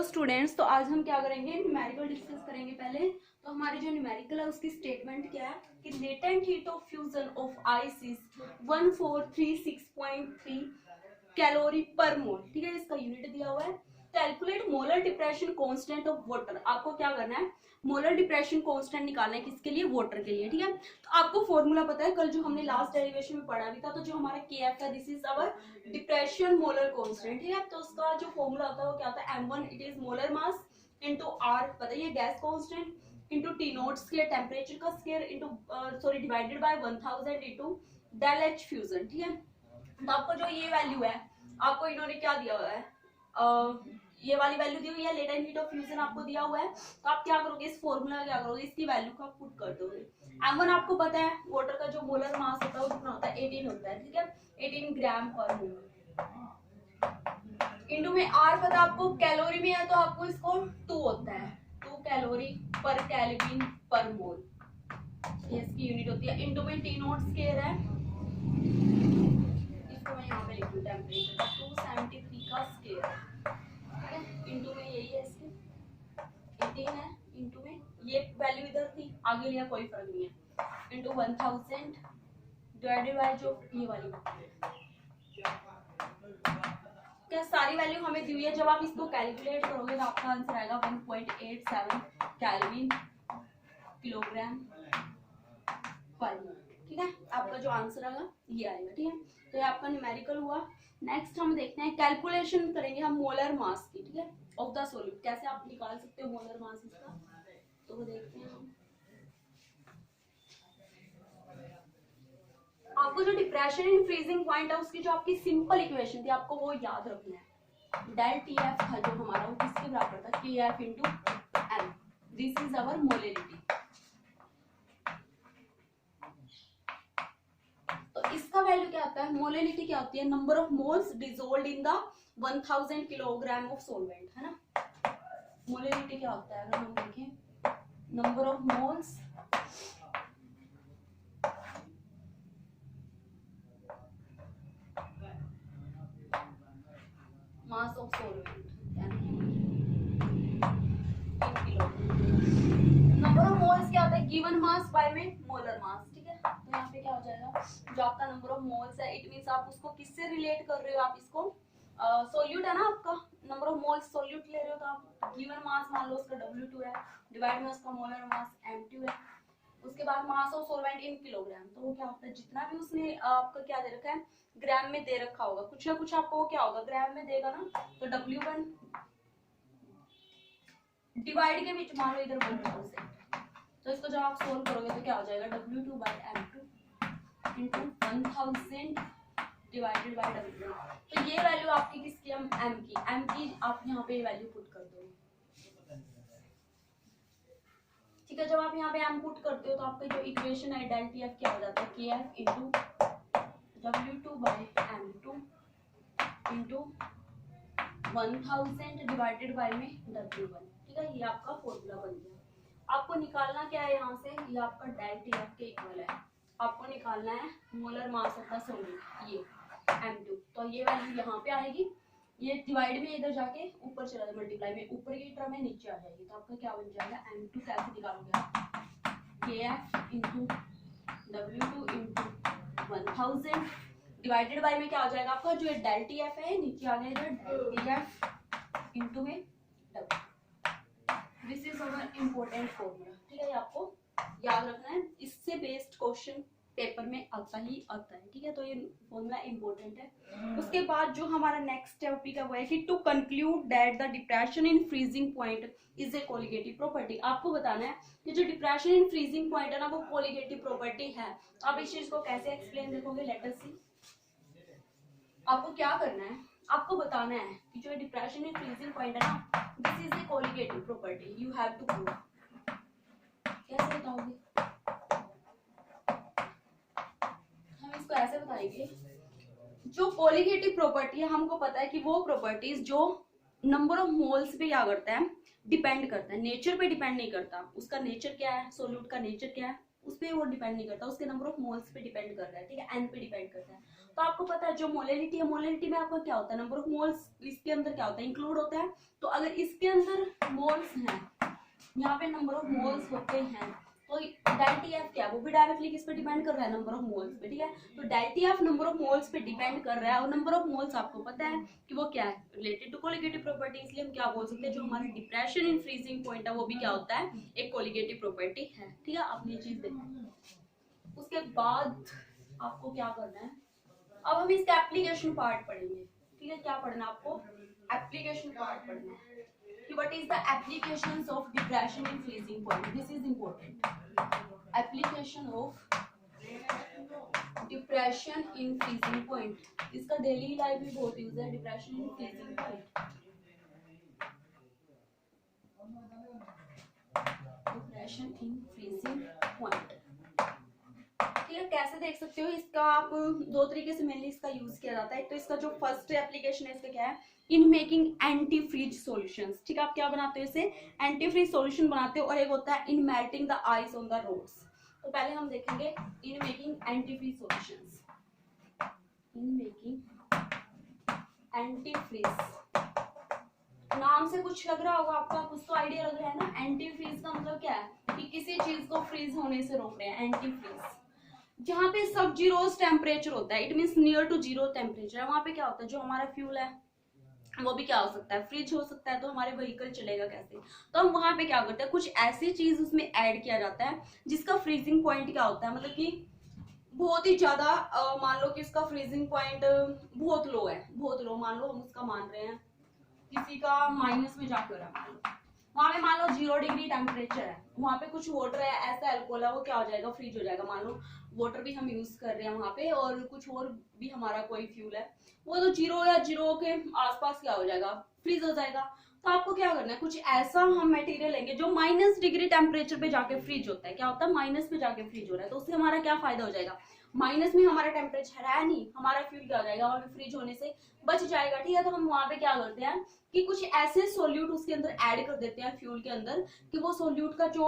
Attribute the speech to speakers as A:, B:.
A: Hello students, तो आज हम क्या करेंगे, न्यूमेरिकल डिस्कस करेंगे। पहले तो हमारी जो न्यूमेरिकल है उसकी स्टेटमेंट क्या है कि latent heat of fusion of ice is 1436.3 calorie पर मोल। ठीक है, इसका यूनिट दिया हुआ है। Calculate molar depression constant of water. आपको क्या करना है, मोलर डिप्रेशन कांस्टेंट निकालना है, किसके लिए, वाटर के लिए। ठीक है, तो आपको फॉर्मूला पता है, कल जो हमने लास्ट डेरिवेशन में पढ़ा भी था। तो जो हमारा KF है, this is our depression molar constant. ठीक है, तो उसका जो फॉर्मूला होता है वो क्या होता है, M1 it is molar mass into R, बताइए, gas constant into T naught square, temperature का square, into divided by 1000 into del H fusion. ठीक है, तो आपको जो ये वैल्यू है, आपको इन्होंने क्या दिया हुआ है, ये वाली वैल्यू दी हुई है, लेटेंट हीट ऑफ फ्यूजन आपको दिया हुआ है। तो आप क्या करोगे, इस फॉर्मूला में क्या करोगे, इसकी वैल्यू को आप पुट कर दोगे। M1 आपको पता है, वाटर का जो मोलर मास होता है वो कितना होता है, 18 होता है। ठीक है, 18 ग्राम पर मोल। इंटू में R पता आपको, कैलोरी में है तो आपको इसको 2 होता है, 2 कैलोरी पर केल्विन पर मोल, ये इसकी यूनिट होती है। इंटू में T नॉट स्क्वायर है, इसको मैं यहाँ पे लिख दूं, टेम्परेचर 273 का स्क्वायर, इंटू में यही है, इसके 18 है, इंटू में ये वैल्यू इधर थी, आगे लिया कोई फर्क नहीं है, इंटू 1000 डिवाइडेड बाय जो ये वाली क्या सारी वैल्यू हमें दी हुई है। जब आप इसको कैलकुलेट करोगे तो आपका आंसर आएगा 1.87 केल्विन किलोग्राम पर मोल। ठीक है, आपका जो आंसर आएगा ये आएगा। ठीक है, तो ये आपका न्यूमेरिकल हुआ। नेक्स्ट हम देखते हैं, कैलकुलेशन करेंगे हम मोलर मास की। ठीक है, ऑफ द सॉल्यूट, कैसे आप निकाल सकते हो मोलर मास इसका, तो वो देखते हैं हम। आपको जो डिप्रेशन इन फ्रीजिंग पॉइंट है उसकी जो आपकी सिंपल इक्वेशन थी, आपको वो याद रखना है। डेल TF था जो हमारा, वो किसके बराबर था, KF into M, this is our molarity. तो इसका वैल्यू क्या आता है, मोलरिटी क्या होती है, number of moles dissolved in the 1000 kilogram of solvent, है ना। मोलरिटी क्या होता है, अगर हम देखें, number of moles mass of solvent number of moles क्या होता है, गिवन मास बाय में मोलर मास। ठीक है, तो यहाँ पे क्या हो जाएगा, जो आपका नंबर ऑफ मोल्स है, इट मींस आप उसको किससे रिलेट कर रहे हो, आप इसको सोल्यूट है ना, आपका नंबर ऑफ मोल्स सोल्यूट ले रहे हो, तो आप गिवन मास मान लो उसका W2 है, डिवाइड में उसका मोलर मास M2 है, उसके बाद mass of solvent in kilogram. तो वो क्या होता है, जितना भी उसने आपका क्या दे रखा है, ग्राम में दे रखा होगा, कुछ ना कुछ आपको क्या होगा, ग्राम में देगा ना, तो W1 डिवाइड के बीच मान लो इधर 1%, तो इसको जब आप सोल्व करोगे तो क्या हो जाएगा, W2 by M2 into 1000 divided bye W1। तो ये वैल्यू आपकी किसकी, हम M की आप यहाँ पे वैल्यू पुट कर दो। ठीक है, जब आप यहाँ पे M पुट करते हो तो आपका जो इक्वेशन है डेल TF क्या हो जाता है, KF into W2 by M2 into 1000 divided by में W1। ठीक है, ये आपका फॉर्मूला बन गया। आपको निकालना क्या है, यहाँ से ये आपका डेल TF के इक्वल है, आपको निकालना है molar mass of the solute, ये M2। तो ये वैल्यू यहाँ पे आएगी, ये डिवाइड में इधर जाके ऊपर चला जाए, मल्टीप्लाई में ऊपर की टर्म में नीचे आ जाएगी, तो आपका क्या बन जाएगा, M2 कैसे निकालोगे आप, KF into W2 into 1000 divided by में क्या हो जाएगा आपका, जो डेल TF है नीचे आ गया, डेल TF इंटू में W। This is our important formula. ठीक है, आपको याद रखना है, इससे बेस्ड क्वेश्चन पेपर में आता ही आता है। ठीक है, तो ये फॉर्मूला इम्पोर्टेंट है। उसके बाद जो हमारा नेक्स्ट टॉपिक है वो है कि to conclude that the depression in freezing point is a colligative property. आपको बताना है कि जो डिप्रेशन इन फ्रीजिंग पॉइंट है ना, वो कोलिगेटिव प्रॉपर्टी है। आप इस चीज को कैसे एक्सप्लेन देखोगे, लेट अस सी। आपको क्या करना है, आपको बताना है कि जो डिप्रेशन इन फ्रीजिंग पॉइंट है ना, this is a colligative property, you have to prove. कैसे बताओगे, हम इसको ऐसे बताएंगे, जो कोलिगेटिव प्रॉपर्टी है हमको पता है कि वो प्रॉपर्टीज जो नंबर ऑफ मोल्स पे क्या करता है, डिपेंड करता है, नेचर पे डिपेंड नहीं करता। उसका नेचर क्या है, सोल्यूट का नेचर क्या है, उस पर वो डिपेंड नहीं करता, उसके नंबर ऑफ मोल्स पे डिपेंड कर रहा है। ठीक है, N पे डिपेंड करता है। तो आपको पता है जो मोलैलिटी है, मोलैलिटी में आपका क्या होता है, नंबर ऑफ मोल्स इसके अंदर क्या होता है, इंक्लूड होता है। तो अगर इसके अंदर मोल्स हैं, यहाँ पे नंबर ऑफ मोल्स होते हैं, तो डेल टी एफ क्या है, वो भी डायरेक्टली किस पे डिपेंड कर रहा है, नंबर ऑफ मोल्स पे, ठीक है। तो del T F number of moles पे डिपेंड कर रहा है, और नंबर ऑफ मोल्स आपको पता है कि वो क्या है, रिलेटेड टू कोलिगेटिव प्रॉपर्टी। इसलिए हम क्या बोल सकते हैं, जो हमारी डिप्रेशन इन फ्रीजिंग पॉइंट है वो भी क्या होता है, एक कोलिगेटिव प्रॉपर्टी है, ठीक है। आपने ये चीज देखो। उसके बाद आपको क्या करना है, अब हम इसका एप्लीकेशन पार्ट पढ़ेंगे, ठीक है। क्या पढ़ना आपको, एप्लीकेशन पार्ट पढ़ना है कि what is the applications of depression in freezing point. This is important. Application of depression in freezing point. इसका डेली लाइफ में बहुत यूज है, depression in freezing point. Depression in freezing point, ठीक है। कैसे देख सकते हो इसका, आप दो तरीके से मेनली इसका यूज किया जाता है। एक तो इसका जो फर्स्ट एप्लीकेशन है इसका क्या है, in making antifreeze solutions, ठीक है। आप क्या बनाते हो, इसे एंटी फ्रीज सॉल्यूशन बनाते हो। और एक होता है in melting the ice on the roads. तो पहले हम देखेंगे in making antifreeze solutions, in making antifreeze. नाम से कुछ लग रहा होगा आपका, कुछ तो आइडिया लग रहा है ना। एंटी फ्रीज का मतलब क्या है कि किसी चीज को फ्रीज होने से रोक रहे हैं, एंटी फ्रीज। जहाँ पे सब जीरोस टेम्परेचर होता है, it means near to zero temperature है, वहां पे क्या होता है, जो हमारा फ्यूल है वो भी क्या हो सकता है, फ्रिज हो सकता है। तो हमारे व्हीकल चलेगा कैसे, तो हम वहां पे क्या करते हैं, कुछ ऐसी चीज उसमें ऐड किया जाता है जिसका फ्रीजिंग पॉइंट क्या होता है, मतलब कि बहुत ही ज्यादा, मान लो कि उसका फ्रीजिंग पॉइंट बहुत लो है, बहुत लो, मान लो हम उसका मान रहे हैं किसी का माइनस में जाकर है, मान लो वहां पे मान लो 0 डिग्री टेम्परेचर है, वहां पे कुछ वाटर है, ऐसा अल्कोहल है, वो क्या हो जाएगा, फ्रीज हो जाएगा। मान लो वाटर भी हम यूज कर रहे हैं वहां पे, और कुछ और भी हमारा कोई फ्यूल है, वो तो 0 या 0 के आसपास क्या हो जाएगा, फ्रीज हो जाएगा। तो आपको क्या करना है, कुछ ऐसा हम मटेरियल लेंगे जो माइनस डिग्री टेम्परेचर पे जाके फ्रीज होता है। क्या होता है, माइनस पे जाके फ्रीज हो रहा है, तो उससे हमारा क्या फायदा हो जाएगा, माइनस में हमारा टेम्परेचर है नहीं, हमारा फ्यूल क्या हो जाएगा, वहां पे फ्रीज होने से बच जाएगा, ठीक है। तो हम वहां पे क्या करते हैं कि कुछ ऐसे सोल्यूट उसके अंदर ऐड कर देते हैं फ्यूल के अंदर, कि वो सोल्यूट का जो